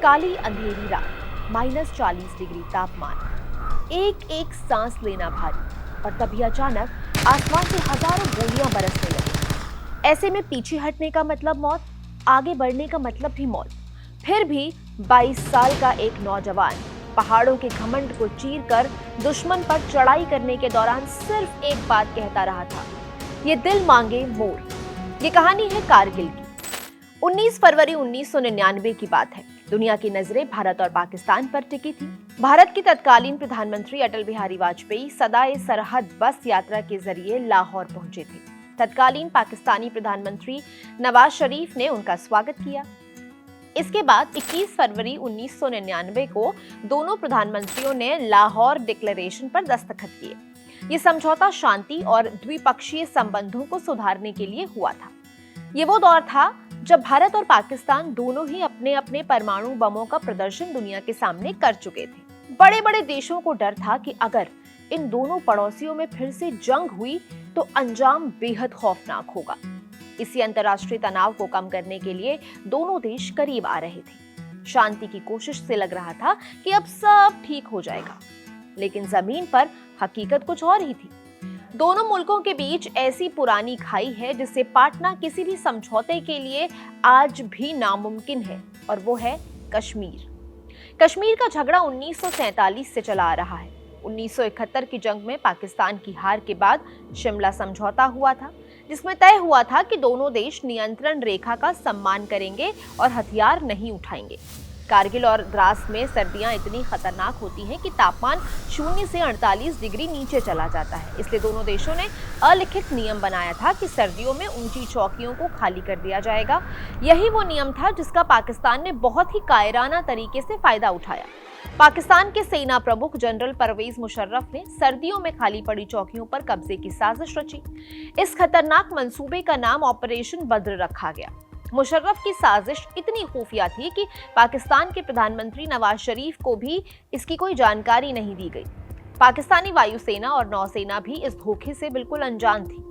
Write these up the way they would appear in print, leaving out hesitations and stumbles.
काली अंधेरी रात, -40 डिग्री तापमान, एक एक सांस लेना भारी, और तभी अचानक आसमान से हजारों गोलियां बरसने लगी। ऐसे में पीछे हटने का मतलब मौत, आगे बढ़ने का मतलब भी मौत। फिर भी 22 साल का एक नौजवान पहाड़ों के घमंड को चीरकर दुश्मन पर चढ़ाई करने के दौरान सिर्फ एक बात कहता रहा था, ये दिल मांगे मोर। ये कहानी है कारगिल की। 19 फरवरी 1999 की बात है। दुनिया की नजरें भारत और पाकिस्तान पर टिकी थी। भारत के तत्कालीन प्रधानमंत्री अटल बिहारी वाजपेयी सदाए सरहद बस यात्रा के जरिए लाहौर पहुंचे थे। तत्कालीन पाकिस्तानी प्रधानमंत्री नवाज शरीफ ने उनका स्वागत किया। इसके बाद 21 फरवरी 1999 को दोनों प्रधानमंत्रियों ने लाहौर डिक्लेरेशन पर दस्तखत किए। ये समझौता शांति और द्विपक्षीय संबंधों को सुधारने के लिए हुआ था। ये वो दौर था जब भारत और पाकिस्तान दोनों ही अपने अपने परमाणु बमों का प्रदर्शन दुनिया के सामने कर चुके थे। बड़े बड़े देशों को डर था कि अगर इन दोनों पड़ोसियों में फिर से जंग हुई तो अंजाम बेहद खौफनाक होगा। इसी अंतर्राष्ट्रीय तनाव को कम करने के लिए दोनों देश करीब आ रहे थे। शांति की कोशिश से लग रहा था कि अब सब ठीक हो जाएगा, लेकिन जमीन पर हकीकत कुछ और ही थी। दोनों मुल्कों के बीच ऐसी पुरानी खाई है जिसे पाटना किसी भी समझौते के लिए आज भी नामुमकिन है, और वो है कश्मीर। कश्मीर का झगड़ा 1947 से चला आ रहा है। 1971 की जंग में पाकिस्तान की हार के बाद शिमला समझौता हुआ था, जिसमें तय हुआ था कि दोनों देश नियंत्रण रेखा का सम्मान करेंगे और हथियार नहीं उठाएंगे। कारगिल और द्रास में सर्दियां इतनी खतरनाक होती हैं कि तापमान 0 से 48 डिग्री नीचे चला जाता है। इसलिए दोनों देशों ने अलिखित नियम बनाया था कि सर्दियों में ऊंची चौकियों को खाली कर दिया जाएगा। यही वो नियम था जिसका पाकिस्तान ने बहुत ही कायराना तरीके से फायदा उठाया। पाकिस्तान के सेना प्रमुख जनरल परवेज मुशर्रफ ने सर्दियों में खाली पड़ी चौकियों पर कब्जे की साजिश रची। इस खतरनाक मंसूबे का नाम ऑपरेशन बद्र रखा गया। मुशर्रफ की साजिश इतनी खुफिया थी कि पाकिस्तान के प्रधानमंत्री नवाज शरीफ को भी इसकी कोई जानकारी नहीं दी गई। पाकिस्तानी वायुसेना और नौसेना भी इस धोखे से बिल्कुल अनजान थी।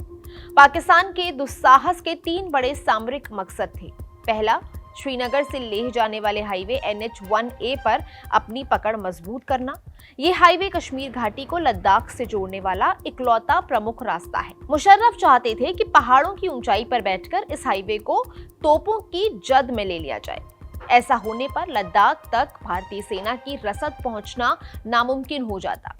पाकिस्तान के दुस्साहस के 3 बड़े सामरिक मकसद थे। पहला, श्रीनगर से लेह जाने वाले हाईवे NH-1A पर अपनी पकड़ मजबूत करना। ये हाईवे कश्मीर घाटी को लद्दाख से जोड़ने वाला इकलौता प्रमुख रास्ता है। मुशर्रफ चाहते थे कि पहाड़ों की ऊंचाई पर बैठकर इस हाईवे को तोपों की जद में ले लिया जाए। ऐसा होने पर लद्दाख तक भारतीय सेना की रसद पहुंचना नामुमकिन हो जाता।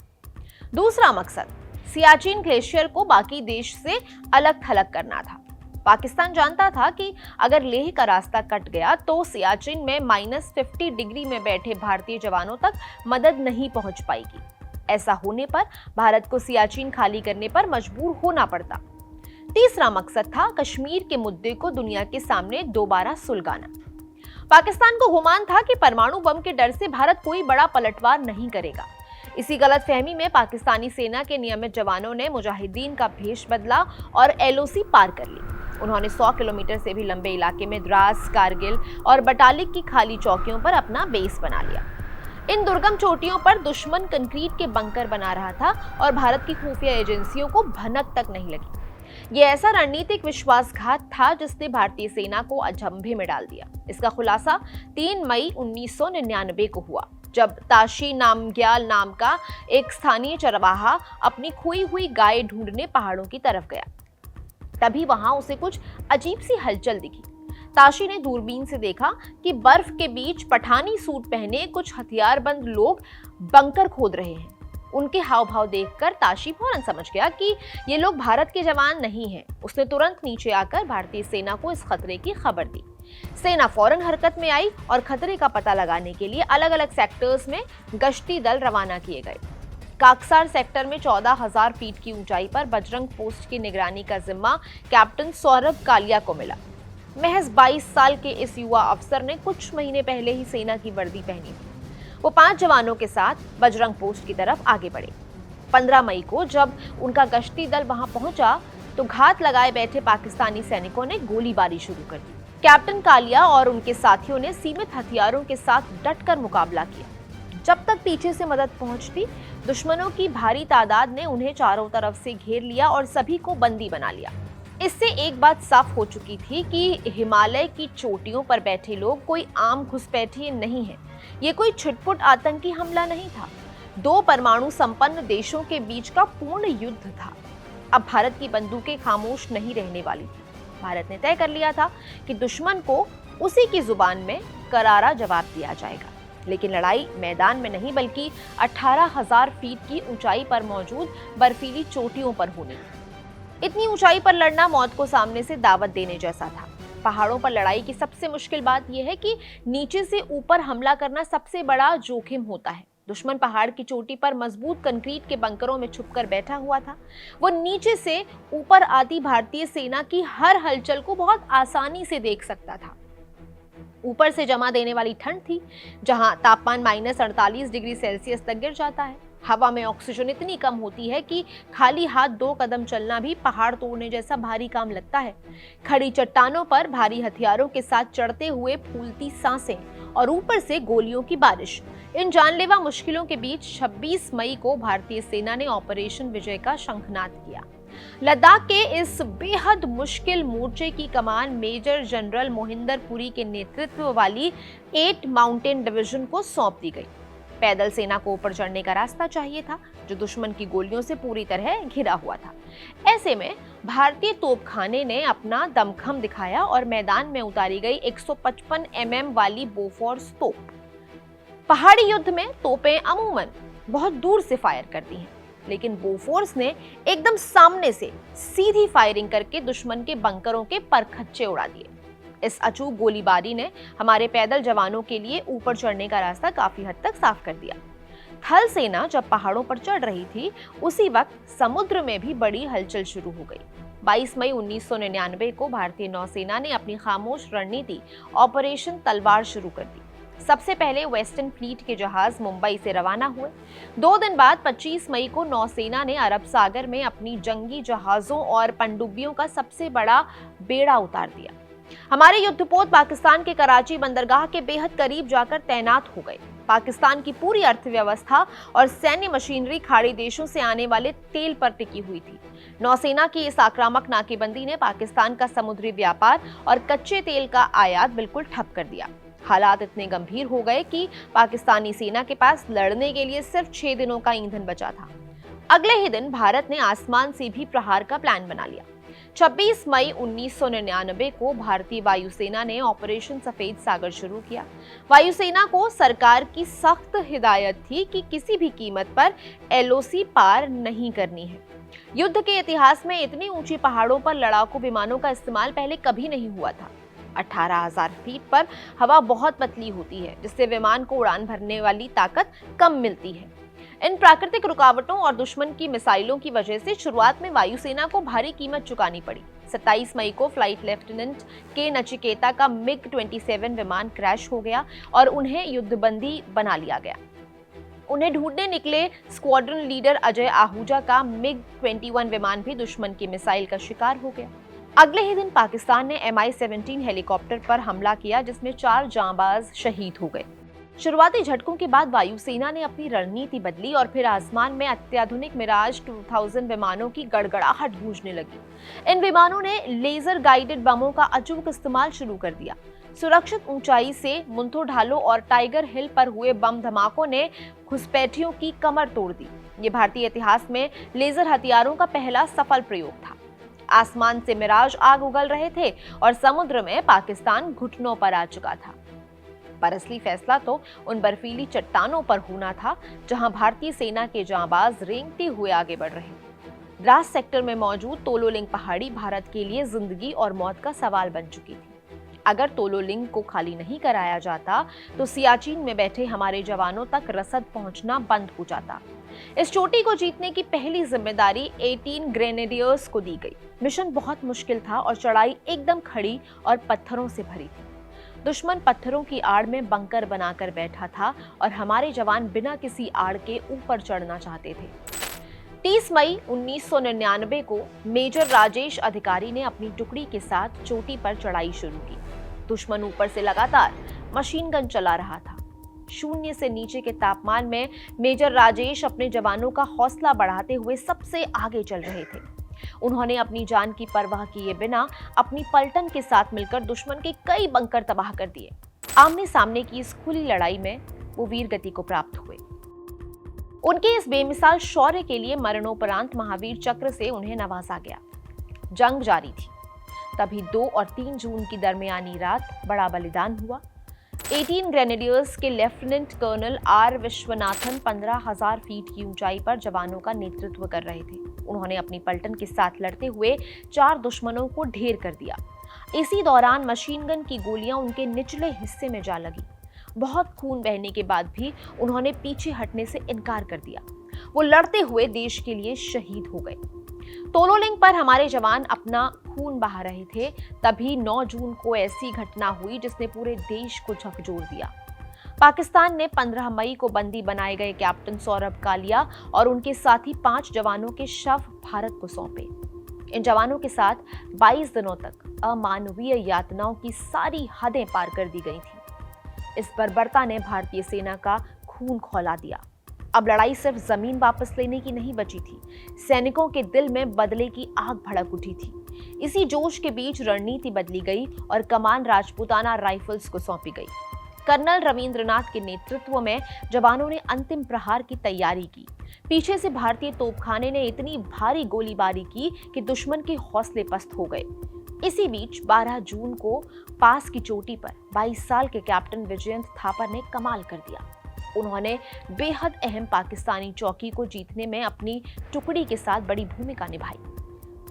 दूसरा मकसद, सियाचिन ग्लेशियर को बाकी देश से अलग थलग करना था। पाकिस्तान जानता था कि अगर लेह का रास्ता कट गया तो सियाचिन में -50 डिग्री में बैठे भारतीय जवानों तक मदद नहीं पहुंच पाएगी। ऐसा होने पर भारत को सियाचिन खाली करने पर मजबूर होना पड़ता। तीसरा मकसद था कश्मीर के मुद्दे को दुनिया के सामने दोबारा सुलगाना। पाकिस्तान को गुमान था कि परमाणु बम के डर से भारत कोई बड़ा पलटवार नहीं करेगा। इसी गलतफहमी में पाकिस्तानी सेना के नियमित जवानों ने मुजाहिदीन का भेष बदला और LOC पार कर ली। उन्होंने 100 किलोमीटर से भी लंबे इलाके में द्रास, कारगिल और बटालिक की खाली चौकियों पर अपना बेस बना लिया। इन दुर्गम चोटियों पर दुश्मन कंक्रीट के बंकर बना रहा था और भारत की खुफिया एजेंसियों को भनक तक नहीं लगी। ये ऐसा रणनीतिक विश्वासघात था जिसने भारतीय सेना को अचंभे में डाल दिया। इसका खुलासा 3 मई 1999 को हुआ, जब ताशी नामग्याल नाम का एक स्थानीय चरवाहा अपनी खोई हुई गाय ढूंढने पहाड़ों की तरफ गया। तभी वहां उसे कुछ अजीब सी हलचल दिखी। ताशी ने दूरबीन से देखा कि बर्फ के बीच पठानी सूट पहने कुछ हथियारबंद लोग बंकर खोद रहे हैं। उनके हाव भाव देखकर ताशी फौरन समझ गया कि ये लोग भारत के जवान नहीं हैं। उसने तुरंत नीचे आकर भारतीय सेना को इस खतरे की खबर दी। सेना फौरन हरकत में आई और खतरे का पता लगाने के लिए अलग अलग सेक्टर्स में गश्ती दल रवाना किए गए। काकसार सेक्टर में 14,000 फीट की ऊंचाई पर बजरंग पोस्ट की निगरानी का जिम्मा कैप्टन सौरभ कालिया को मिला। महज 22 साल के इस युवा अफसर ने कुछ महीने पहले ही सेना की वर्दी पहनी थी। वो 5 जवानों के साथ बजरंग पोस्ट की तरफ आगे बढ़े। 15 मई को जब उनका गश्ती दल वहां पहुंचा तो घात लगाए बैठे पाकिस्तानी सैनिकों ने गोलीबारी शुरू कर दी। कैप्टन कालिया और उनके साथियों ने सीमित हथियारों के साथ डटकर मुकाबला किया। जब तक पीछे से मदद पहुंचती, दुश्मनों की भारी तादाद ने उन्हें चारों तरफ से घेर लिया और सभी को बंदी बना लिया। इससे एक बात साफ हो चुकी थी कि हिमालय की चोटियों पर बैठे लोग कोई आम घुसपैठिए नहीं है। ये कोई छुटपुट आतंकी हमला नहीं था। दो परमाणु संपन्न देशों के बीच का पूर्ण युद्ध था। अब भारत की बंदूकें खामोश नहीं रहने वाली थी। भारत ने तय कर लिया था कि दुश्मन को उसी की जुबान में करारा जवाब दिया जाएगा। लेकिन लड़ाई मैदान में नहीं बल्कि 18,000 फीट की ऊंचाई पर मौजूद बर्फीली चोटियों पर होनी। इतनी ऊंचाई पर लड़ना मौत को सामने से दावत देने जैसा था। पहाड़ों पर लड़ाई की सबसे मुश्किल बात यह है कि नीचे से ऊपर हमला करना सबसे बड़ा जोखिम होता है। दुश्मन पहाड़ की चोटी पर मजबूत कंक्रीट के बंकरों में छुपकर बैठा हुआ था। वो नीचे से ऊपर आती भारतीय सेना की हर हलचल को बहुत आसानी से देख सकता था। ऊपर से जमा देने वाली ठंड थी, जहां तापमान -48 डिग्री सेल्सियस तक गिर जाता है। हवा में ऑक्सीजन इतनी कम होती है कि खाली हाथ 2 कदम चलना भी पहाड़ तोड़ने जैसा भारी काम लगता है। खड़ी चट्टानों पर भारी हथियारों के साथ चढ़ते हुए फूलती सांसें और ऊपर से गोलियों की बारिश। इन जानलेवा मुश्किलों के बीच 26 मई को भारतीय सेना ने ऑपरेशन विजय का शंखनाद किया। लद्दाख के इस बेहद मुश्किल मोर्चे की कमान मेजर जनरल मोहिंदर पुरी के नेतृत्व वाली 8 माउंटेन डिवीजन को सौंप दी गई। पैदल सेना को ऊपर चढ़ने का रास्ता चाहिए था, जो दुश्मन की गोलियों से पूरी तरह घिरा हुआ था। ऐसे में भारतीय तोपखाने ने अपना दमखम दिखाया और मैदान में उतारी गई 155 mm वाली बोफोर्स तोप। पहाड़ी युद्ध में तोपें अमूमन बहुत दूर से फायर करती हैं, लेकिन बोफोर्स ने एकदम सामने से सीधी फायरिंग करके दुश्मन के बंकरों के परखच्चे उड़ा दिए। इस अचूक गोलीबारी ने हमारे पैदल जवानों के लिए ऊपर चढ़ने का रास्ता काफी हद तक साफ कर दिया। थल सेना जब पहाड़ों पर चढ़ रही थी, उसी वक्त समुद्र में भी बड़ी हलचल शुरू हो गई। 22 मई 1999 को भारतीय नौसेना ने अपनी खामोश रणनीति ऑपरेशन तलवार शुरू कर दी। सबसे पहले वेस्टर्न फ्लीट के जहाज मुंबई से रवाना हुए। 2 दिन बाद 25 मई को नौसेना ने अरब सागर में अपनी जंगी जहाजों और पनडुब्बियों का सबसे बड़ा बेड़ा उतार दिया। हमारे युद्धपोत पाकिस्तान के कराची बंदरगाह के बेहद करीब जाकर तैनात हो गए। पाकिस्तान की पूरी अर्थव्यवस्था और सैन्य मशीनरी खाड़ी देशों से आने वाले तेल पर टिकी हुई थी। नौसेना की इस आक्रामक नाकेबंदी ने पाकिस्तान का समुद्री व्यापार और कच्चे तेल का आयात बिल्कुल ठप कर दिया। हालात इतने गंभीर हो गए कि पाकिस्तानी सेना के पास लड़ने के लिए सिर्फ 6 दिनों का ईंधन बचा था। अगले ही दिन भारत ने आसमान से भी प्रहार का प्लान बना लिया। 26 मई 1999 को भारतीय वायुसेना ने ऑपरेशन सफेद सागर शुरू किया। वायुसेना को सरकार की सख्त हिदायत थी कि किसी भी कीमत पर LOC पार नहीं करनी है। युद्ध के इतिहास में इतनी ऊंची पहाड़ों पर लड़ाकू विमानों का इस्तेमाल पहले कभी नहीं हुआ था। 18,000 फीट पर हवा बहुत पतली होती है, जिससे विमान को उड़ान भरने वाली ताकत कम मिलती है। इन प्राकृतिक रुकावटों और दुश्मन की मिसाइलों की वजह से शुरुआत में वायुसेना को भारी कीमत चुकानी पड़ी। 27 मई को फ्लाइट लेफ्टिनेंट के नचिकेता का MiG-27 विमान क्रैश हो गया और उन्हें युद्धबंदी बना लिया गया। उन्हें ढूंढने निकले स्क्वाड्रन लीडर अजय आहूजा का MiG-21 विमान भी दुश्मन की मिसाइल का शिकार हो गया। अगले ही दिन पाकिस्तान ने Mi-17 हेलीकॉप्टर पर हमला किया, जिसमें 4 जांबाज शहीद हो गए। शुरुआती झटकों के बाद वायुसेना ने अपनी रणनीति बदली और फिर आसमान में अत्याधुनिक मिराज 2000 विमानों की गड़गड़ाहट गूंजने लगी। इन विमानों ने लेजर गाइडेड बमों का अचूक इस्तेमाल शुरू कर दिया। सुरक्षित ऊंचाई से मुंथो ढालो और टाइगर हिल पर हुए बम धमाकों ने घुसपैठियों की कमर तोड़ दी। ये भारतीय इतिहास में लेजर हथियारों का पहला सफल प्रयोग था। आसमान से मिराज आग उगल रहे थे और समुद्र में पाकिस्तान घुटनों पर आ चुका था। पर असली फैसला तो उन बर्फीली चट्टानों पर होना था, जहां भारतीय सेना के जांबाज रेंगते हुए आगे बढ़ रहे। द्रास सेक्टर में मौजूद तोलोलिंग पहाड़ी भारत के लिए जिंदगी और मौत का सवाल बन चुकी थी। अगर तोलोलिंग को खाली नहीं कराया जाता तो सियाचिन में बैठे हमारे जवानों तक रसद पहुंचना बंद हो जाता। इस चोटी को जीतने की पहली जिम्मेदारी 18 ग्रेनेडियर्स को दी गई। मिशन बहुत मुश्किल था और चढ़ाई एकदम खड़ी और पत्थरों से भरी थी। दुश्मन पत्थरों की आड़ में बंकर बनाकर बैठा था और हमारे जवान बिना किसी आड़ के ऊपर चढ़ना चाहते थे। 30 मई 1999 को मेजर राजेश अधिकारी ने अपनी टुकड़ी के साथ चोटी पर चढ़ाई शुरू की। दुश्मन ऊपर से लगातार मशीन गन चला रहा था। 0 से नीचे के तापमान में मेजर राजेश अपने जवानों का हौसला बढ़ाते हुए सबसे आगे चल रहे थे। उन्होंने अपनी जान की परवाह किए बिना अपनी पलटन के साथ मिलकर दुश्मन के कई बंकर तबाह कर दिए। आमने सामने की इस खुली लड़ाई में वो वीर गति को प्राप्त हुए। उनके इस बेमिसाल शौर्य के लिए मरणोपरांत महावीर चक्र से उन्हें नवाजा गया। जंग जारी थी, तभी 2 और 3 जून की दरमियानी रात बड़ा बलिदान हुआ। 18 ग्रेनेडियर्स के lieutenant colonel R Vishwanathan 15,000 feet की ऊंचाई पर जवानों का नेतृत्व कर रहे थे। उन्होंने अपनी पलटन के साथ लड़ते हुए 4 दुश्मनों को ढेर कर दिया। इसी दौरान मशीन गन की गोलियां उनके निचले हिस्से में जा लगी। बहुत खून बहने के बाद भी उन्होंने पीछे हटने से इनकार कर दिया। वो लड़ते हुए देश के लिए शहीद हो गए। तोलोलिंग पर हमारे जवान अपना खून बहा रहे थे, तभी 9 जून को ऐसी घटना हुई जिसने पूरे देश को झकझोर दिया। पाकिस्तान ने 15 मई को बंदी बनाए गए कैप्टन सौरभ कालिया और उनके साथी 5 जवानों के शव भारत को सौंपे। इन जवानों के साथ 22 दिनों तक अमानवीय यातनाओं की सारी हदें पार कर दी गई थी। इस बर्बरता ने भारतीय सेना का खून खौला दिया। अब लड़ाई सिर्फ जमीन वापस लेने की नहीं बची थी, सैनिकों के दिल में बदले की आग भड़क उठी थी। इसी जोश के बीच रणनीति बदली गई और कमान राजपूताना राइफल्स को सौंपी गई। कर्नल रविंद्रनाथ के नेतृत्व में जवानों ने अंतिम प्रहार की तैयारी की। पीछे से भारतीय तोपखाने ने इतनी भारी गोलीबारी की कि दुश्मन के हौसले पस्त हो गए। इसी बीच 12 जून को पास की चोटी पर 22 साल के कैप्टन विजयंत थापर ने कमाल कर दिया। उन्होंने बेहद अहम पाकिस्तानी चौकी को जीतने में अपनी टुकड़ी के साथ बड़ी भूमिका निभाई।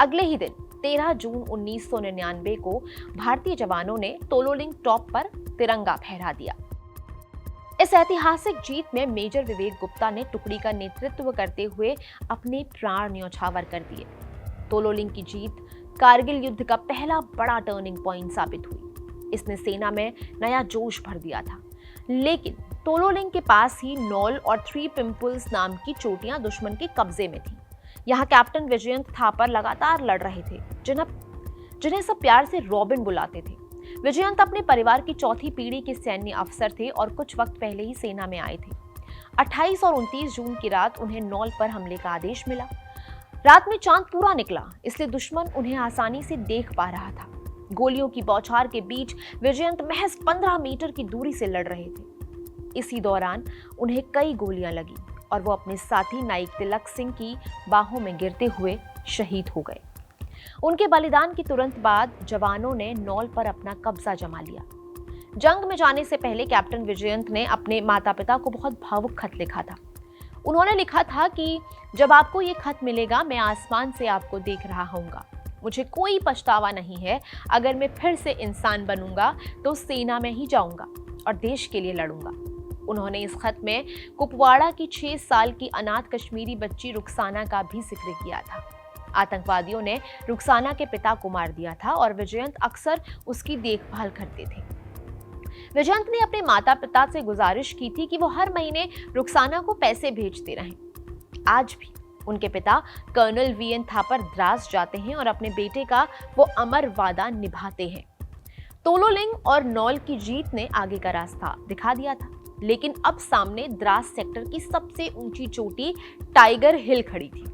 अगले ही दिन 13 जून 1999 को भारतीय जवानों ने तोलोलिंग टॉप पर तिरंगा फहरा दिया। इस ऐतिहासिक जीत में मेजर विवेक गुप्ता ने टुकड़ी का नेतृत्व करते हुए अपने प्राण न्यौछावर कर दिए। तोलोलिंग की जीत कारगिल युद्ध का पहला बड़ा टर्निंग पॉइंट साबित हुई। इसने सेना में नया जोश भर दिया था। लेकिन तोलोलिंग के पास ही नौल और 3 पिंपल्स नाम की चोटियां दुश्मन के कब्जे में थी। यहाँ कैप्टन विजयंत थापर लगातार लड़ रहे थे, जिन्हें सब प्यार से रॉबिन बुलाते थे। विजयंत अपने परिवार की चौथी पीढ़ी के सैन्य अफसर थे और कुछ वक्त पहले ही सेना में आए थे। 28 और 29 जून की रात उन्हें नौल पर हमले का आदेश मिला। रात में चांद पूरा निकला, इसलिए दुश्मन उन्हें आसानी से देख पा रहा था। गोलियों की बौछार के बीच विजयंत महज 15 मीटर की दूरी से लड़ रहे थे। इसी दौरान उन्हें कई गोलियां लगी और वो अपने साथी नाइक तिलक सिंह की बाहों में गिरते हुए शहीद हो गए। उनके बलिदान के तुरंत बाद जवानों ने नौल पर अपना कब्जा जमा लिया। जंग में जाने से पहले कैप्टन विजयंत ने अपने माता पिता को बहुत भावुक खत लिखा था। उन्होंने लिखा था कि जब आपको ये खत मिलेगा, मैं आसमान से आपको देख रहा हूँगा। मुझे कोई पछतावा नहीं है। अगर मैं फिर से इंसान बनूंगा तो सेना में ही जाऊंगा और देश के लिए लड़ूंगा। उन्होंने इस खत में कुपवाड़ा की 6 साल की अनाथ कश्मीरी बच्ची रुखसाना का भी जिक्र किया था। आतंकवादियों ने रुखसाना के पिता को मार दिया था और विजयंत अक्सर उसकी देखभाल करते थे। विजयंत ने अपने माता पिता से गुजारिश की थी कि वो हर महीने रुखसाना को पैसे भेजते रहें। आज भी उनके पिता कर्नल वीएन थापर द्रास जाते हैं और अपने बेटे का वो अमर वादा निभाते हैं। तोलोलिंग और नौल की जीत ने आगे का रास्ता दिखा दिया था, लेकिन अब सामने द्रास सेक्टर की सबसे ऊंची चोटी टाइगर हिल खड़ी थी,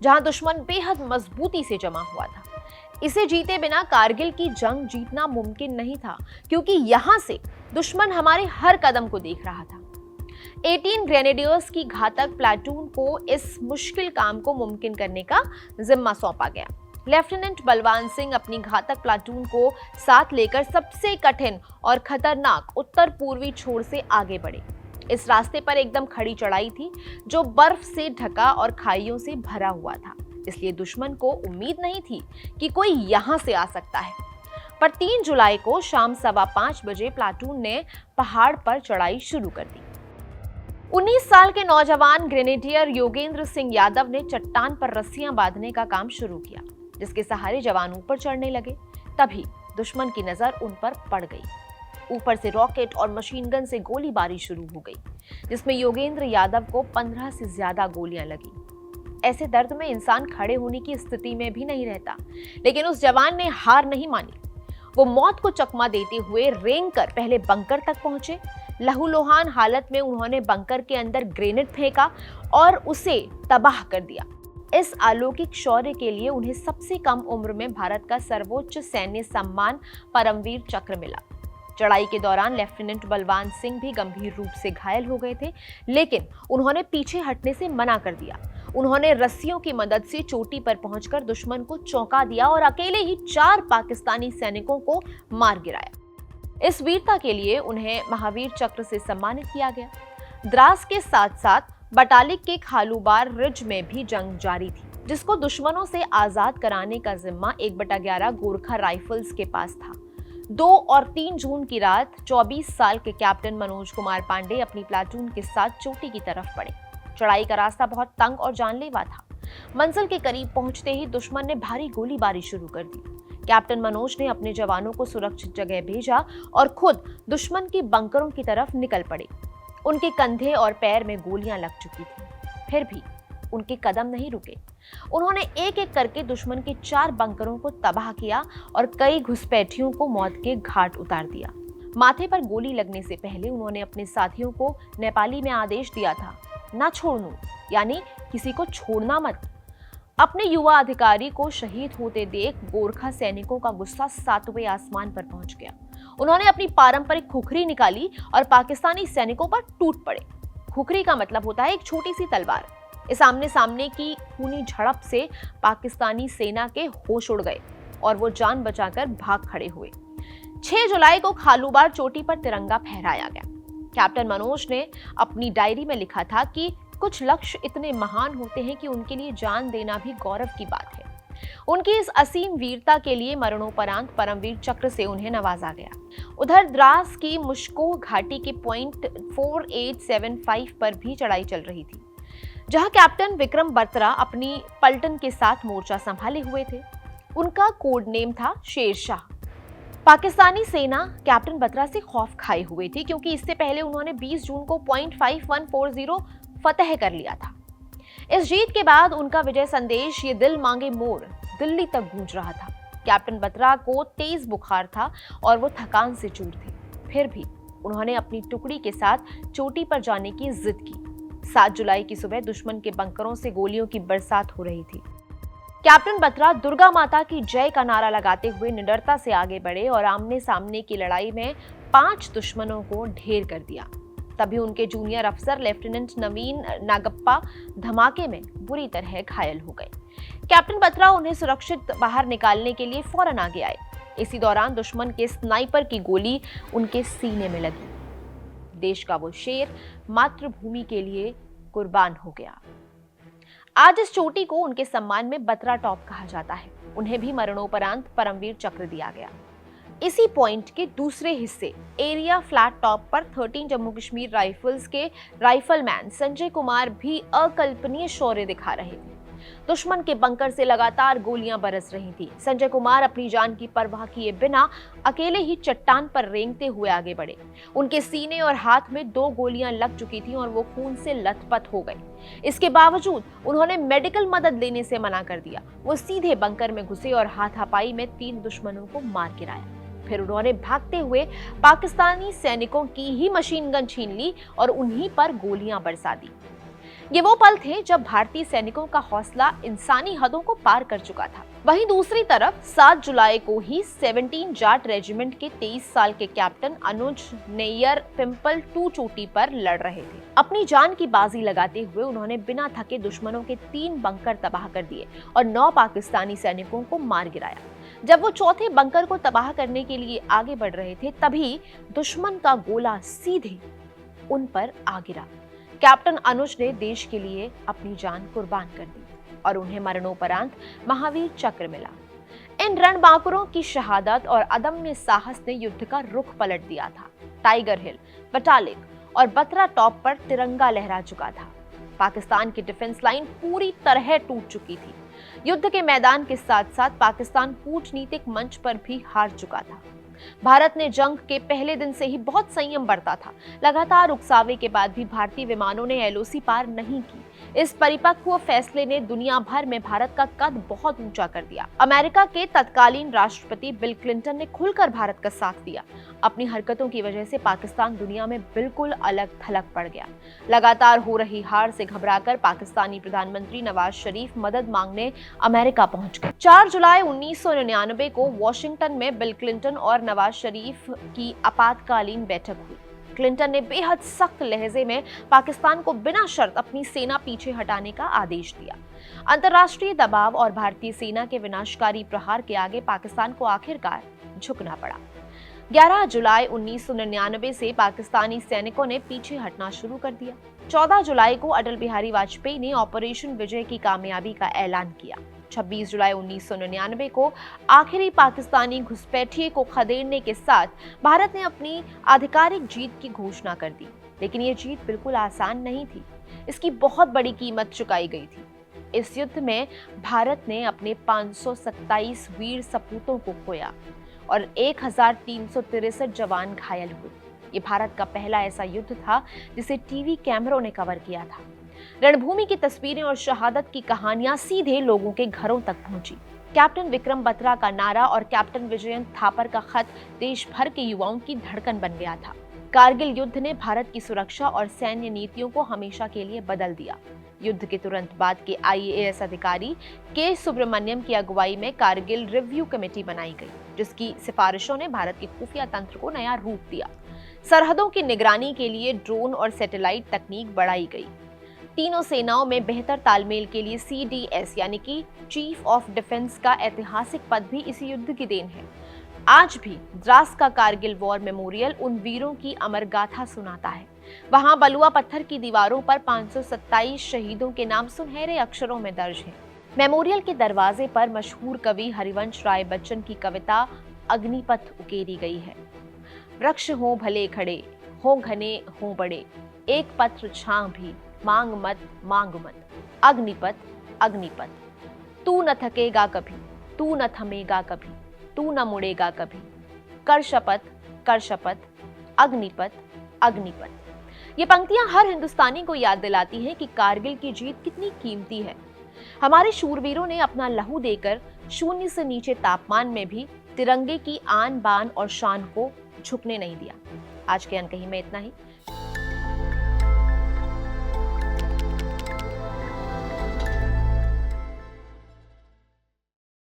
जहां दुश्मन बेहद मजबूती से जमा हुआ था। इसे जीते बिना कारगिल की जंग जीतना मुमकिन नहीं था, क्योंकि यहां से दुश्मन हमारे हर कदम को देख रहा था। 18 ग्रेनेडियर्स की घातक प्लाटून को इस मुश्किल काम को मुमकिन करने का जिम्मा सौंपा गया। लेफ्टिनेंट बलवान सिंह अपनी घातक प्लाटून को साथ लेकर सबसे कठिन और खतरनाक उत्तर पूर्वी छोर से आगे बढ़े। इस रास्ते पर एकदम खड़ी चढ़ाई थी, जो बर्फ से ढका और खाइयों से भरा हुआ था, इसलिए दुश्मन को उम्मीद नहीं थी कि कोई यहां से आ सकता है। पर 3 जुलाई को शाम 5:15 बजे प्लाटून ने पहाड़ पर चढ़ाई शुरू कर दी। 19 साल के नौजवान ग्रेनेडियर योगेंद्र सिंह यादव ने चट्टान पर रस्सियां बांधने का काम शुरू किया, जिसके सहारे जवान ऊपर चढ़ने लगे। तभी दुश्मन की नजर उन पर पड़ गई। ऊपर से रॉकेट और मशीन गन से गोलीबारी शुरू हो गई, जिसमें योगेंद्र यादव को 15 से ज्यादा गोलियां लगी। ऐसे दर्द में इंसान खड़े होने की स्थिति में भी नहीं रहता, लेकिन उस जवान ने हार नहीं मानी। वो मौत को चकमा देते हुए रेंग कर पहले बंकर तक पहुंचे। लहूलुहान हालत में उन्होंने बंकर के अंदर ग्रेनेड फेंका और उसे तबाह कर दिया। इस अलौकिक शौर्य के लिए उन्हें सबसे कम उम्र में भारत का सर्वोच्च सैन्य सम्मान परमवीर चक्र मिला। चढ़ाई के दौरान लेफ्टिनेंट बलवान सिंह भी गंभीर रूप से घायल हो गए थे, लेकिन उन्होंने पीछे हटने से मना कर दिया। उन्होंने रस्सियों की मदद से चोटी पर पहुंचकर दुश्मन को चौंका दिया और अकेले ही 4 पाकिस्तानी सैनिकों को मार गिराया। इस वीरता के लिए उन्हें महावीर चक्र से सम्मानित किया गया। द्रास के साथ साथ बटालिक के खालूबार रिज में भी जंग जारी थी, जिसको दुश्मनों से आजाद कराने का जिम्मा 1/11 गोरखा राइफल्स के पास था। 2 और 3 जून की रात 24 साल के कैप्टन मनोज कुमार पांडे अपनी प्लाटून के साथ चोटी की तरफ बढ़े। चढ़ाई का रास्ता बहुत तंग और जानलेवा था। मंजिल के करीब पहुंचते ही दुश्मन ने भारी गोलीबारी शुरू कर दी। कैप्टन मनोज ने अपने जवानों को सुरक्षित जगह भेजा और खुद दुश्मन की बंकरों की तरफ निकल पड़े। उनके कंधे और पैर में गोलियां लग चुकी थी, फिर भी उनके कदम नहीं रुके। उन्होंने एक एक करके दुश्मन के 4 बंकरों को तबाह किया और कई घुसपैठियों को मौत के घाट उतार दिया। माथे पर गोली लगने से पहले उन्होंने अपने साथियों को नेपाली में आदेश दिया था, ना छोड़नू, यानी किसी को छोड़ना मत। अपने युवा अधिकारी को शहीद होते देख गोरखा सैनिकों का गुस्सा 7वें आसमान पर पहुंच गया। उन्होंने अपनी पारंपरिक खुखरी निकाली और पाकिस्तानी सैनिकों पर टूट पड़े। खुखरी का मतलब होता है एक छोटी सी तलवार। इस आमने सामने की खूनी झड़प से पाकिस्तानी सेना के होश उड़ गए और वो जान बचाकर भाग खड़े हुए। 6 जुलाई को खालूबार चोटी पर तिरंगा फहराया गया। कैप्टन मनोज ने अपनी डायरी में लिखा था कि कुछ लक्ष्य इतने महान होते हैं कि उनके लिए जान देना भी गौरव की बात है। उनकी इस असीम वीरता के लिए मरणोपरांत परमवीर चक्र से उन्हें नवाजा गया। उधर द्रास की मुश्को घाटी के पॉइंट 4875 पर भी चढ़ाई चल रही थी, जहां कैप्टन विक्रम बत्रा अपनी पलटन के साथ मोर्चा संभाले हुए थे। उनका कोड नेम था शेरशाह। पाकिस्तानी सेना कैप्टन बत्रा से खौफ खाए हुए थी, क्योंकि इससे पहले उन्होंने 20 जून को पॉइंट 5140 फतह कर लिया था। इस जीत के बाद उनका विजय संदेश ये दिल मांगे मोर दिल्ली तक गूंज रहा था। कैप्टन बत्रा को तेज बुखार था और वो थकान से चूर थे, फिर भी उन्होंने अपनी टुकड़ी के साथ चोटी पर जाने की जिद की। 7 जुलाई की सुबह दुश्मन के बंकरों से गोलियों की बरसात हो रही थी। कैप्टन बत्रा दुर्गा माता की जय का नारा लगाते हुए निडरता से आगे बढ़े और आमने सामने की लड़ाई में 5 दुश्मनों को ढेर कर दिया। तभी उनके जूनियर अफसर लेफ्टिनेंट नवीन नागप्पा धमाके में बुरी तरह घायल हो गए। कैप्टन बत्रा उन्हें सुरक्षित बाहर निकालने के लिए फौरन आगे आए। इसी दौरान दुश्मन के स्नाइपर की गोली उनके सीने में लगी। देश का वो शेर मातृभूमि के लिए कुर्बान हो गया। आज इस चोटी को उनके सम्मान में बत्रा टॉप कहा जाता है। उन्हें भी मरणोपरांत परमवीर चक्र दिया गया। इसी पॉइंट के दूसरे हिस्से एरिया फ्लैट टॉप पर 13 जम्मू कश्मीर राइफल्स के राइफलमैन संजय कुमार भी अकल्पनीय शौर्य दिखा रहे थे। दुश्मन के बंकर से लगातार गोलियां बरस रही थी। संजय कुमार अपनी जान की परवाह किए बिना अकेले ही चट्टान पर रेंगते हुए आगे बढ़े। उनके सीने और हाथ में 2 गोलियां लग चुकी थीं और वो खून से लथपथ हो गए। इसके बावजूद उन्होंने मेडिकल मदद लेने से मना कर दिया। वो सीधे बंकर में घुसे और हाथापाई में 3 दुश्मनों को मार गिराया। फिर उन्होंने भागते हुए पाकिस्तानी सैनिकों की ही मशीन गन छीन ली और उन्हीं पर गोलियां बरसा दी। ये वो पल थे जब भारतीय सैनिकों का हौसला इंसानी हदों को पार कर चुका था। वहीं दूसरी तरफ 7 जुलाई को ही 17 जाट रेजिमेंट के 23 साल के कैप्टन अनुज नैयर पिंपल 2 चोटी पर लड़ रहे थे। अपनी जान की बाजी लगाते हुए उन्होंने बिना थके दुश्मनों के 3 बंकर तबाह कर दिए और 9 पाकिस्तानी सैनिकों को मार गिराया। जब वो चौथे बंकर को तबाह करने के लिए आगे बढ़ रहे थे, तभी दुश्मन का गोला सीधे उन पर आ गिरा। कैप्टन अनुज ने देश के लिए अपनी जान कुर्बान कर दी और उन्हें मरणोपरांत महावीर चक्र मिला। इन रणबांकुरों की शहादत और अदम्य साहस ने युद्ध का रुख पलट दिया था। टाइगर हिल, बटालिक और बत्रा टॉप पर तिरंगा लहरा चुका था। पाकिस्तान की डिफेंस लाइन पूरी तरह टूट चुकी थी। युद्ध के मैदान के साथ साथ पाकिस्तान कूटनीतिक मंच पर भी हार चुका था। भारत ने जंग के पहले दिन से ही बहुत संयम बरता था। लगातार उकसावे के बाद भी भारतीय विमानों ने एलओसी पार नहीं की। इस परिपक्व फैसले ने दुनिया भर में भारत का कद बहुत ऊंचा कर दिया। अमेरिका के तत्कालीन राष्ट्रपति बिल क्लिंटन ने खुलकर भारत का साथ दिया। अपनी हरकतों की वजह से पाकिस्तान दुनिया में बिल्कुल अलग थलग पड़ गया। लगातार हो रही हार से घबराकर पाकिस्तानी प्रधानमंत्री नवाज शरीफ मदद मांगने अमेरिका पहुंच गए। 4 जुलाई 1999 को वॉशिंगटन में बिल क्लिंटन और नवाज शरीफ की आपातकालीन बैठक हुई। क्लिंटन ने बेहद सख्त लहजे में पाकिस्तान को बिना शर्त अपनी सेना पीछे हटाने का आदेश दिया। अंतर्राष्ट्रीय दबाव और भारतीय सेना के विनाशकारी प्रहार के आगे पाकिस्तान को आखिरकार झुकना पड़ा। 11 जुलाई 1999 से पाकिस्तानी सैनिकों ने पीछे हटना शुरू कर दिया। 14 जुलाई को अटल बिहारी वाजपेयी ने ऑपरेशन विजय की कामयाबी का ऐलान किया। 26 जुलाई 1999 को आखिरी पाकिस्तानी घुसपैठिए को खदेड़ने के साथ भारत ने अपनी आधिकारिक जीत की घोषणा कर दी। लेकिन ये जीत बिल्कुल आसान नहीं थी। इसकी बहुत बड़ी कीमत चुकाई गई थी। इस युद्ध में भारत ने अपने 527 वीर सपूतों को खोया और 1363 जवान घायल हुए। ये भारत का पहला ऐसा युद्ध था जिसे टीवी कैमरों ने कवर किया था। रणभूमि की तस्वीरें और शहादत की कहानियां सीधे लोगों के घरों तक पहुंची। कैप्टन विक्रम बत्रा का नारा और कैप्टन विजयन थापर का खत देश भर के युवाओं की धड़कन बन गया था। कारगिल युद्ध ने भारत की सुरक्षा और सैन्य नीतियों को हमेशा के लिए बदल दिया। युद्ध के तुरंत बाद के आईएएस अधिकारी के सुब्रमण्यम की अगुवाई में कारगिल रिव्यू कमेटी बनाई गई, जिसकी सिफारिशों ने भारत के खुफिया तंत्र को नया रूप दिया। सरहदों की निगरानी के लिए ड्रोन और सैटेलाइट तकनीक बढ़ाई गई। तीनों सेनाओं में बेहतर तालमेल के लिए सीडीएस यानी कि चीफ ऑफ डिफेंस का ऐतिहासिक पद भी इसी युद्ध की देन है। आज भी द्रास का कारगिल वॉर मेमोरियल उन वीरों की अमर गाथा सुनाता है। वहां बलुआ पत्थर की दीवारों पर 527 शहीदों के नाम सुनहरे अक्षरों में दर्ज हैं। मेमोरियल के दरवाजे पर मशहूर कवि हरिवंश राय बच्चन की कविता अग्निपथ उकेरी गई है। वृक्ष हो भले खड़े, हो घने हो बड़े, एक पत्र छां भी, मांग मत, अग्निपथ अग्निपथ। तू न थकेगा कभी, तू न थमेगा कभी, तू न मुड़ेगा कभी, कर शपथ, अग्निपथ अग्निपथ। ये पंक्तियां हर हिंदुस्तानी को याद दिलाती हैं कि कारगिल की जीत कितनी कीमती है। हमारे शूरवीरों ने अपना लहू देकर शून्य से नीचे तापमान में भी तिरंगे की आन बान और शान को झुकने नहीं दिया। आज के अनकही में इतना ही।